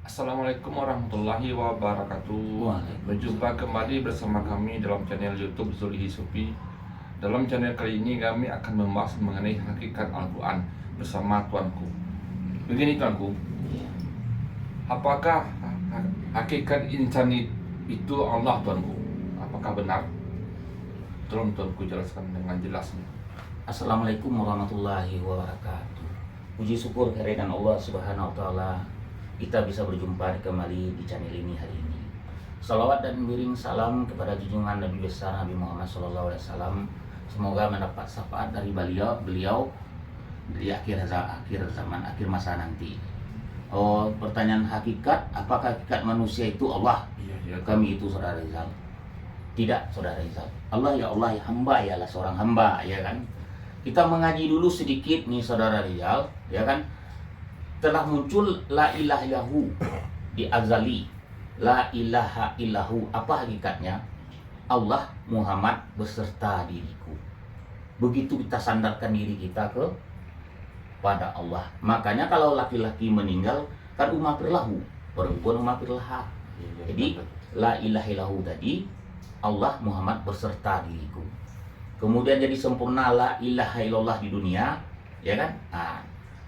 Assalamualaikum warahmatullahi wabarakatuh. Berjumpa kembali bersama kami dalam channel YouTube Zulhi Sufi. Dalam channel kali ini kami akan membahas mengenai hakikat Al-Quran bersama tuanku. Begini tuanku, apakah hakikat insan itu Allah tuanku? Apakah benar? Tolong tuanku jelaskan dengan jelasnya. Assalamualaikum warahmatullahi wabarakatuh. Puji syukur kehadiran Allah Subhanahu wa taala, kita bisa berjumpa kembali di channel ini hari ini. Salawat dan miring salam kepada junjungan Nabi besar Nabi Muhammad SAW. Semoga mendapat syafaat dari beliau di akhir zaman, akhir masa nanti. Oh, pertanyaan hakikat, apakah hakikat manusia itu Allah? Iya. Kami itu saudara Rizal. Tidak, saudara Rizal. Allah ya hamba ialah seorang hamba, ya kan? Kita mengaji dulu sedikit nih saudara Rizal, ya kan? Telah muncul la ilaha illahu di azali. La ilaha illahu, apa hakikatnya? Allah, Muhammad beserta diriku. Begitu kita sandarkan diri kita pada Allah. Makanya kalau laki-laki meninggal kan umapirlahu, perempuan umapirlaha. Jadi la ilaha illahu tadi Allah, Muhammad beserta diriku. Kemudian jadi sempurna la ilaha illallah di dunia, ya kan? Nah,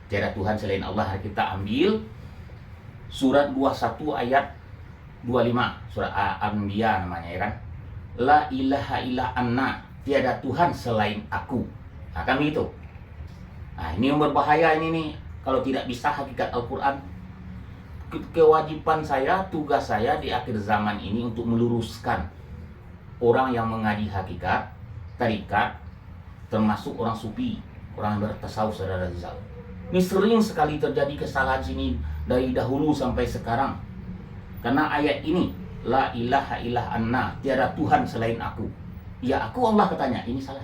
tiada Tuhan selain Allah. Kita ambil surat 21 ayat 25, surat Al-Anbiya namanya, ya kan? La ilaha illa anna, tiada Tuhan selain aku. Nah, kami itu. Nah, ini yang berbahaya ini nih, kalau tidak bisa hakikat Al-Quran. Kewajiban saya, tugas saya di akhir zaman ini untuk meluruskan orang yang mengaji hakikat tarikat, termasuk orang sufi, orang yang bertasawuf, saudara Rizal. Ini sering sekali terjadi kesalahan sini dari dahulu sampai sekarang. Karena ayat ini, la ilaha illa anna, tiada Tuhan selain aku. Ya aku Allah katanya, ini salah.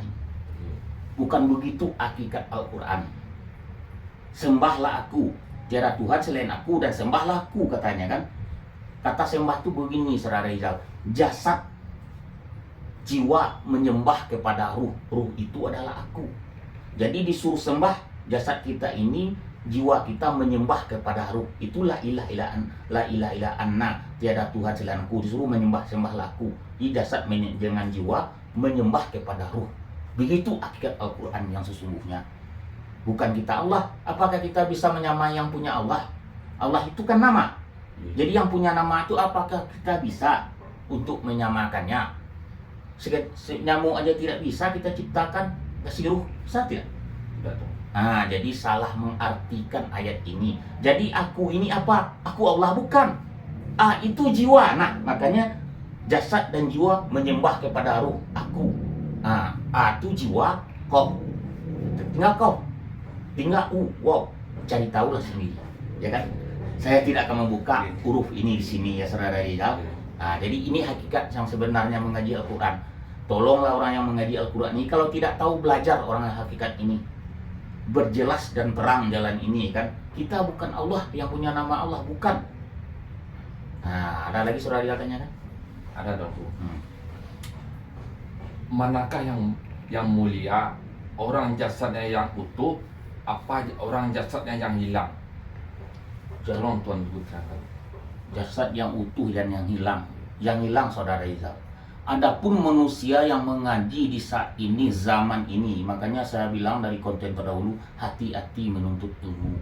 Bukan begitu hakikat Al-Quran. Sembahlah aku, tiada Tuhan selain aku, dan sembahlah aku katanya kan. Kata sembah itu begini, saudara Rizal, jasad jiwa menyembah kepada ruh. Ruh itu adalah aku. Jadi disuruh sembah jasad kita ini, jiwa kita menyembah kepada ruh. Itulah la ilaha illa anna, tiada Tuhan selain aku. Disuruh menyembah, sembahlah aku. Di jasad dengan jiwa menyembah kepada ruh. Begitu hakikat Al-Quran yang sesungguhnya. Bukan kita Allah. Apakah kita bisa menyamai yang punya Allah? Allah itu kan nama. Jadi yang punya nama itu apakah kita bisa untuk menyamakannya? Nyamuk aja tidak bisa kita ciptakan, kasih ruh, bisa tidak? Nah, jadi salah mengartikan ayat ini. Jadi aku ini apa? Aku Allah bukan. Itu jiwa. Nah, makanya jasad dan jiwa menyembah kepada ruh, aku. Itu jiwa, kau. Tinggal kau. Tinggal wow. Cari tahulah sendiri. Ya kan? Saya tidak akan membuka huruf ini di sini ya saudara Rizal. Jadi ini hakikat yang sebenarnya mengaji Al-Quran. Tolonglah orang yang mengaji Al-Quran ini, kalau tidak tahu belajar orang yang hakikat ini. Berjelas dan terang jalan ini kan. Kita bukan Allah yang punya nama Allah, bukan. Nah, ada lagi saudara katanya kan? Ada dong. Manakah yang mulia, orang jasadnya yang utuh, apa orang jasadnya yang hilang? Tolong tuan terangkan. Jasad yang utuh dan yang hilang. Yang hilang saudara Rizal. Adapun manusia yang mengaji di saat ini, zaman ini, makanya saya bilang dari konten terdahulu, hati-hati menuntut ilmu.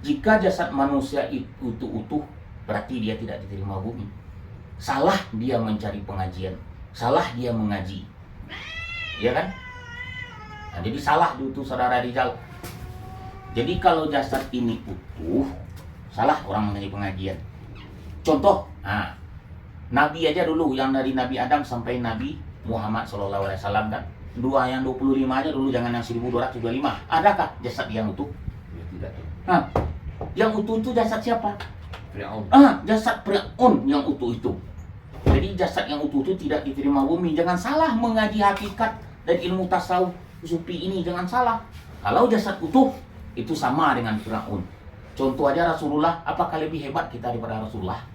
Jika jasad manusia itu utuh, berarti dia tidak diterima bumi. Salah dia mencari pengajian, salah dia mengaji, ya kan? Nah, jadi salah itu saudara Rizal. Jadi kalau jasad ini utuh, salah orang menjadi pengajian. Contoh, Nabi aja dulu, yang dari Nabi Adam sampai Nabi Muhammad SAW kan. Dua yang 25 aja dulu, jangan yang 1225. Adakah jasad yang utuh? Ya, tidak. Yang utuh itu jasad siapa? Fir'aun. Jasad Fir'aun yang utuh itu. Jadi jasad yang utuh itu tidak diterima bumi. Jangan salah mengaji hakikat dan ilmu tasawuf sufi ini, jangan salah. Kalau jasad utuh, itu sama dengan Fir'aun. Contoh aja Rasulullah, apakah lebih hebat kita daripada Rasulullah?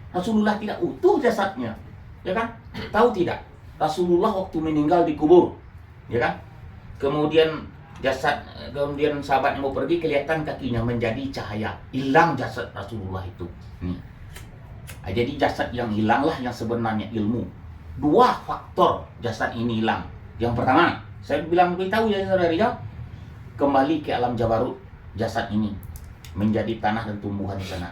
Rasulullah tidak utuh jasadnya, ya kan? Tahu tidak? Rasulullah waktu meninggal dikubur, ya kan? Kemudian sahabat yang mau pergi, kelihatan kakinya menjadi cahaya, hilang jasad Rasulullah itu. Nah, jadi jasad yang hilanglah yang sebenarnya ilmu. Dua faktor jasad ini hilang. Yang pertama, saya beritahu ya saudara Rizal, kembali ke alam Jabarut jasad ini menjadi tanah dan tumbuhan di sana.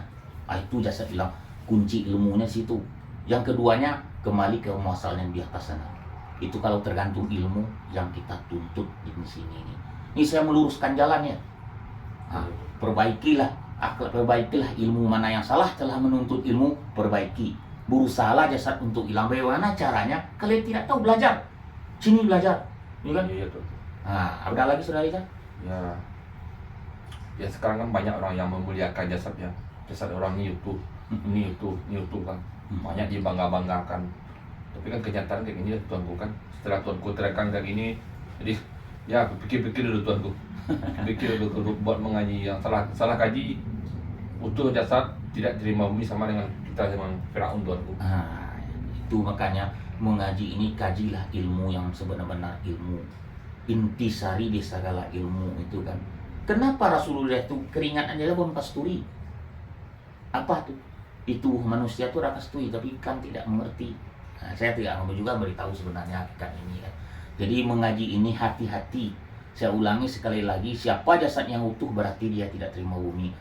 Itu jasad hilang, kunci ilmunya situ. Yang keduanya, kembali ke muasalnya di atas sana. Itu kalau tergantung ilmu yang kita tuntut di sini ini. Ini saya meluruskan jalannya. Nah, perbaikilah ilmu mana yang salah, telah menuntut ilmu, perbaiki. Berusahalah jasad untuk hilang. Bagaimana caranya? Kalian tidak tahu, belajar. Sini belajar. Iya kan? Iya tuh. Nah, ada lagi saudara Rizal? Ya sekarang kan banyak orang yang memuliakan jasadnya. Jasad orang ini YouTube, ini YouTube kan. Banyak dibangga-banggakan. Tapi kan kenyataan kayak gini ya tuanku kan. Setelah tuanku terekam kayak gini, jadi ya aku pikir-pikir dulu tuanku. Pikir dulu buat mengaji yang salah kaji. Utuh jasad tidak terima bumi sama dengan kita dengan Firaun tuanku. Itu makanya mengaji ini kajilah ilmu yang sebenar-benar ilmu. Intisari di segala ilmu itu kan. Kenapa Rasulullah itu keringat aja pun kasturi? Apa tuh? Itu manusia tuh kasturi tapi kan tidak mengerti. Nah, saya tidak mau juga beritahu sebenarnya hakikat ini kan. Jadi mengaji ini hati-hati. Saya ulangi sekali lagi, siapa jasad yang utuh berarti dia tidak terima bumi.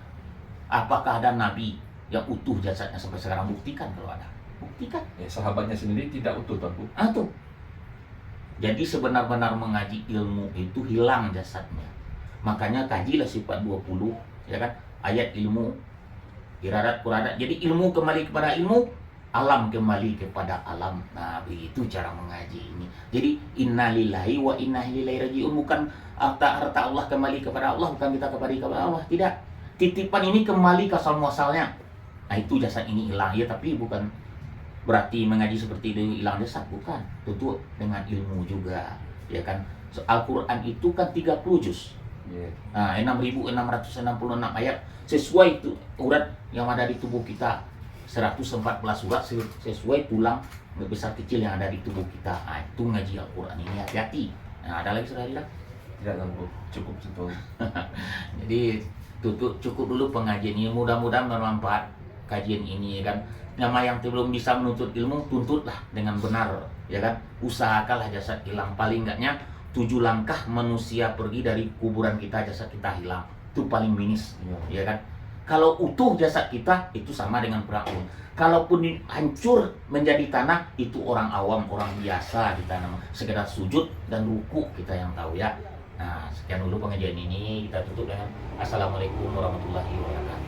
Apakah ada nabi yang utuh jasadnya sampai sekarang? Buktikan kalau ada. Buktikan. Ya, sahabatnya sendiri tidak utuh tuanku. Tuh. Jadi sebenar-benar mengaji ilmu itu hilang jasadnya. Makanya kajilah sifat 20, ya kan? Ayat ilmu, iradat, quradat. Jadi ilmu kembali kepada ilmu, alam kembali kepada alam. Nah, begitu cara mengaji ini. Jadi innalillahi wa inna ilaihi raji'un, bukan harta Allah kembali kepada Allah, bukan kita kembali kepada Allah, tidak. Titipan ini kembali ke asal muasalnya. Nah, itu jasad ini hilang ya, tapi bukan berarti mengaji seperti itu hilang jasad, bukan. Tentu dengan ilmu juga, ya kan? Al-Qur'an itu kan 30 juz. Nah, 6.666 ayat sesuai itu urat yang ada di tubuh kita. 114 urat sesuai tulang besar kecil yang ada di tubuh kita. Nah, itu ngaji Al-Qur'an ini hati-hati. Nah, ada lagi saudara? Tidak tuanku, cukup situ. Jadi cukup dulu pengajian ini. Mudah-mudahan bermanfaat kajian ini, ya kan. Nama yang belum bisa menuntut ilmu, tuntutlah dengan benar, ya kan. Usahakanlah jasad hilang. Paling enggaknya 7 langkah manusia pergi dari kuburan kita, jasad kita hilang. Itu paling minis, ya kan. Kalau utuh jasad kita, itu sama dengan Firaun. Kalaupun hancur menjadi tanah, itu orang awam, orang biasa di tanah. Sekedar sujud dan ruku kita yang tahu ya. Nah, sekian dulu pengajian ini. Kita tutup dengan Assalamualaikum warahmatullahi wabarakatuh.